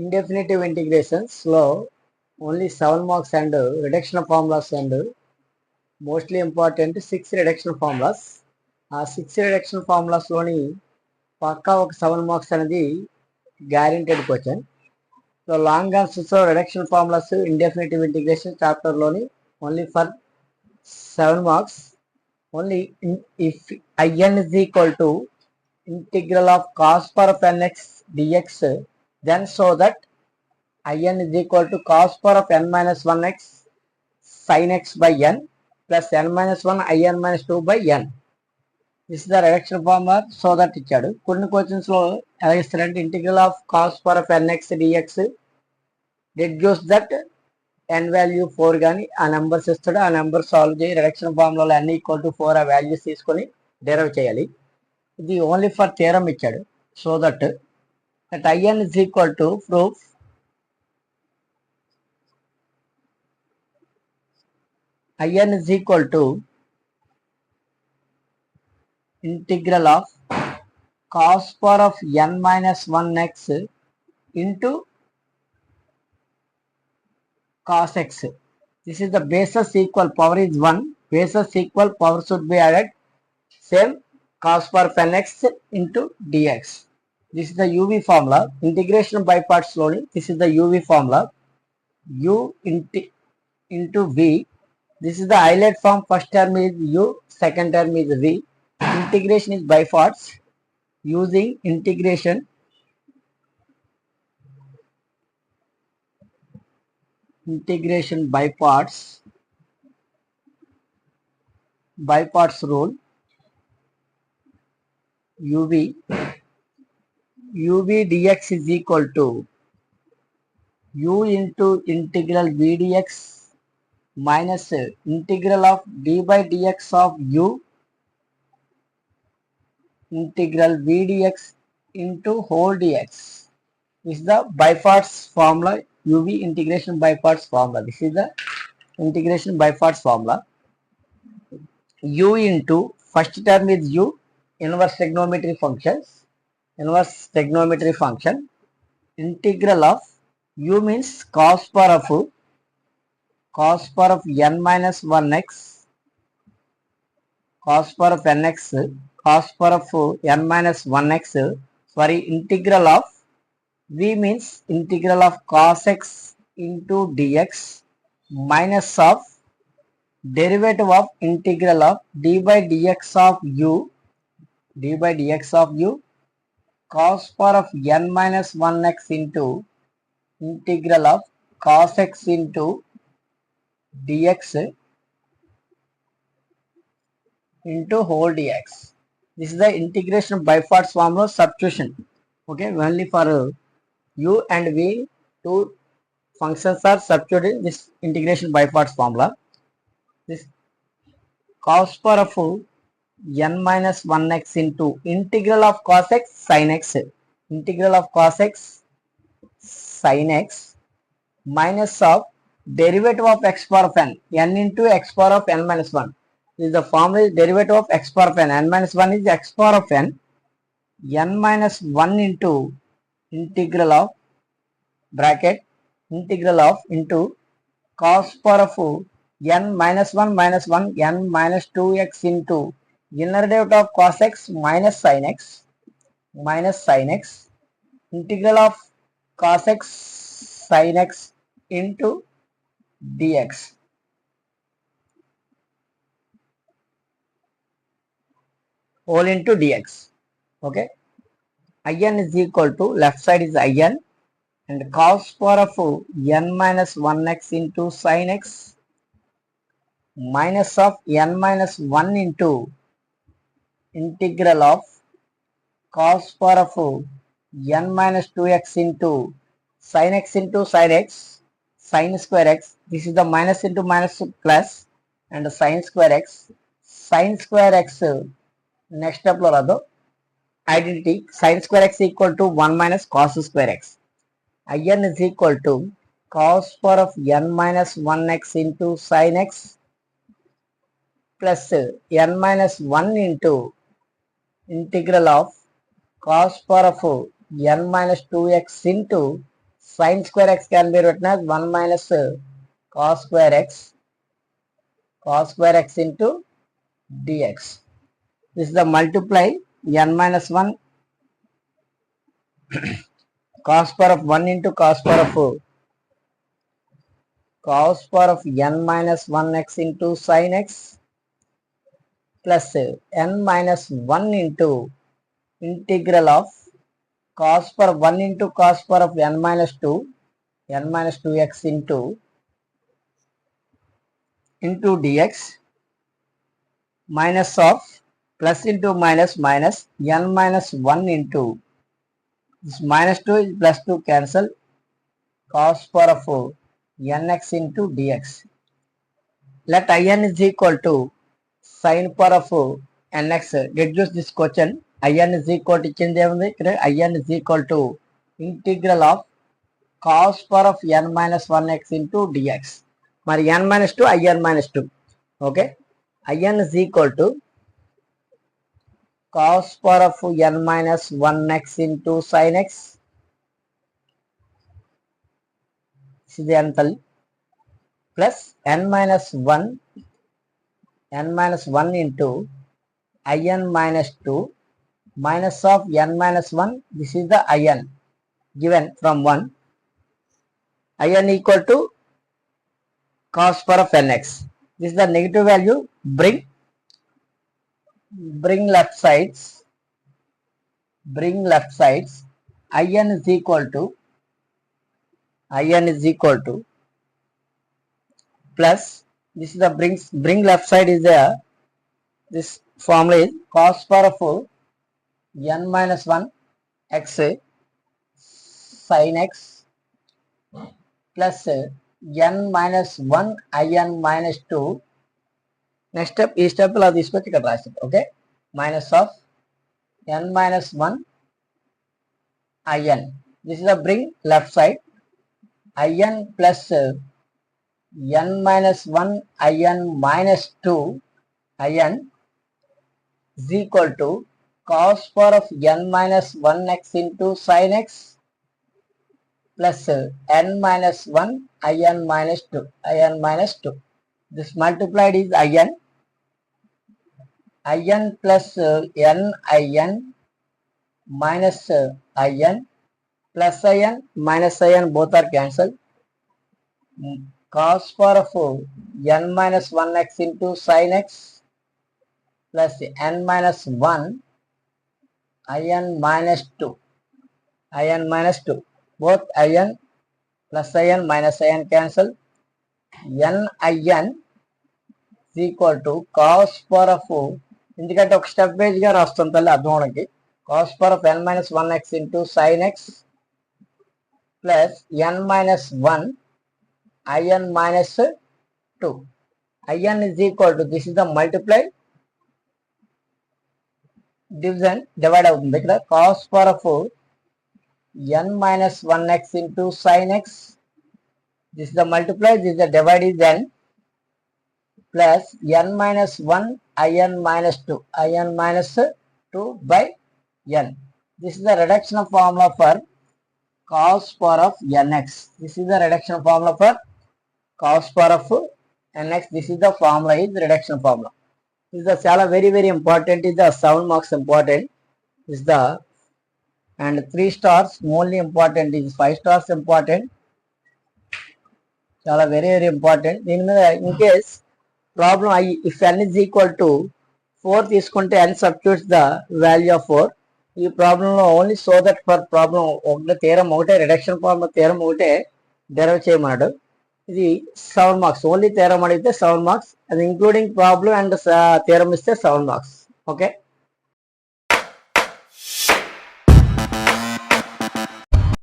Indefinitive integrations లో only 7 marks and reduction formulas and mostly important 6 reduction formulas. ఆ 6 reduction formulas లోని పక్కా ఒక 7 marks అనేది guaranteed question. So long answers reduction formulas indefinitive integration chapter లోని only for 7 marks. Only if in is equal to integral of cos power of nx dx, then show that in is equal to cos power of n minus 1x sin x by n plus n minus 1 in minus 2 by n. This is the reduction formula. So that ఇచ్చాడు. కొన్ని questions లో ఎలా ఇస్తారంటే integral of cos power of nx dx reduce that n value 4 కానీ ఆ numbers ఇస్తాడు. ఆ number solve చేయి రిడక్షన్ ఫార్ములాలో n ఈక్వల్ టు 4 ఆ వాల్యూస్ తీసుకొని డెరైవ్ చేయాలి. ఇది ఓన్లీ ఫర్ థియరమ్ ఇచ్చాడు. So that in is equal to proof in is equal to integral of cos power of n minus 1x into cos x. This is the basis equal, power is 1, basis equal, power should be added, same cos power of nx into dx. This is the uv formula. Integration by parts slowly. This is the uv formula. U into v. This is the highlight form. First term is u, second term is v. Integration is by parts. Using integration by parts rule. uv dx is equal to u into integral v dx minus integral of d by dx of u integral v dx into whole dx. This is the by parts formula. uv integration by parts formula. This is the integration by parts formula. U into first term is u, inverse trigonometry functions, inverse trigonometry function. Integral of u means cos power of n minus 1x, cos power of nx, cos power of n minus 1x. Sorry, integral of v means integral of cos x into dx minus of derivative of integral of d by dx of u cos power of n minus 1x into integral of cos x into dx into whole dx. This is the integration by parts formula. Substitution. Okay, only for u and v, two functions are substituted in this integration by parts formula. This cos power of n minus 1x into integral of cos x sin x, integral of cos x sin x minus of derivative of x power of n into x power of n minus 1. This is the formula is derivative of x power of n minus 1 is x power of n minus 1 into integral of bracket integral of into cos power of n minus 1 n minus 2x into inner derivative of cos x minus sin x integral of cos x sin x into dx. Whole into dx. Okay, in is equal to, left side is in and cos power of n minus 1x into sin x minus of n minus 1 into integral of cos power of n minus 2x into sin x into sin x sin square x. This is the minus into minus plus and sin square x next step lo rado identity sin square x equal to 1 minus cos square x. in is equal to cos power of n minus 1x into sin x plus n minus 1 into integral of cos power of n minus 2x into Sin square x can be written as 1 minus cos square x into dx. This is the multiply n minus 1 cos power of 1 into cos power of n minus 1 x into sin x plus n minus 1 into integral of cos power 1 into cos power of n minus 2x into dx minus of plus into minus n minus 1 into this minus 2 is plus 2 cancel cos power of nx into dx. Let in is equal to sin power of nx. Deduce this question. In is equal to in is equal to integral of cos power of n minus 1x into dx. Mari n minus 2 in minus 2. Okay. In is equal to cos power of n minus 1x into sin x. This is the answer. Plus n minus 1 into in minus 2 minus of n minus 1. This is the in given from 1. In equal to cos power of nx. This is the negative value. Bring left sides. In is equal to plus this is the bring left side is there. This formula is cos power of n minus 1 x sin x plus n minus 1 in minus 2. Next step ఈ step ఇలా తీసుకొచ్చి ఇక్కడ రాస్తాం. Okay, minus of n minus 1 in. This is the bring left side. In plus n minus 1 in minus 2 in is equal to cos power of n minus 1x into sin x plus n minus 1 in minus 2. This multiplied is in plus n in minus in plus in minus in both are cancelled. Cos power of n minus 1x into sin x plus n minus 1 in minus 2. Both in plus in minus in cancel. n in is equal to cos power of ఎందుకంటే ఒక step wise గా రాస్తాం తల్లి అర్థం అవడానికి. cos power of n minus 1x into sin x plus n minus 1 in minus 2. In is equal to this is the multiply division divide అవుతుంది ఇక్కడ. cos power of n minus 1x into sin x. This is the multiply, this is the divide is n plus n minus 1 in minus 2 by n. This is the reduction formula for cos power of nx. This is the reduction formula for cos power of nx. This is the formula is reduction formula. This is the చాలా very important. Is the 7 marks important. Is the and 3 stars only important. Is 5 stars important. చాలా very important. దీని మీద in case problem if n is equal to 4 తీసుకుంటే n substitutes the value of 4. ఈ problem లో only so that for problem ఒకటే theorem ఒకటే reduction formula theorem ఒకటే derive చేయమన్నాడు. ఇది 7 మార్క్స్. ఓన్లీ థీరం అడిగితే 7 మార్క్స్. అది ఇంక్లూడింగ్ ప్రాబ్లం అండ్ థీరం ఇస్తే 7 మార్క్స్. ఓకే.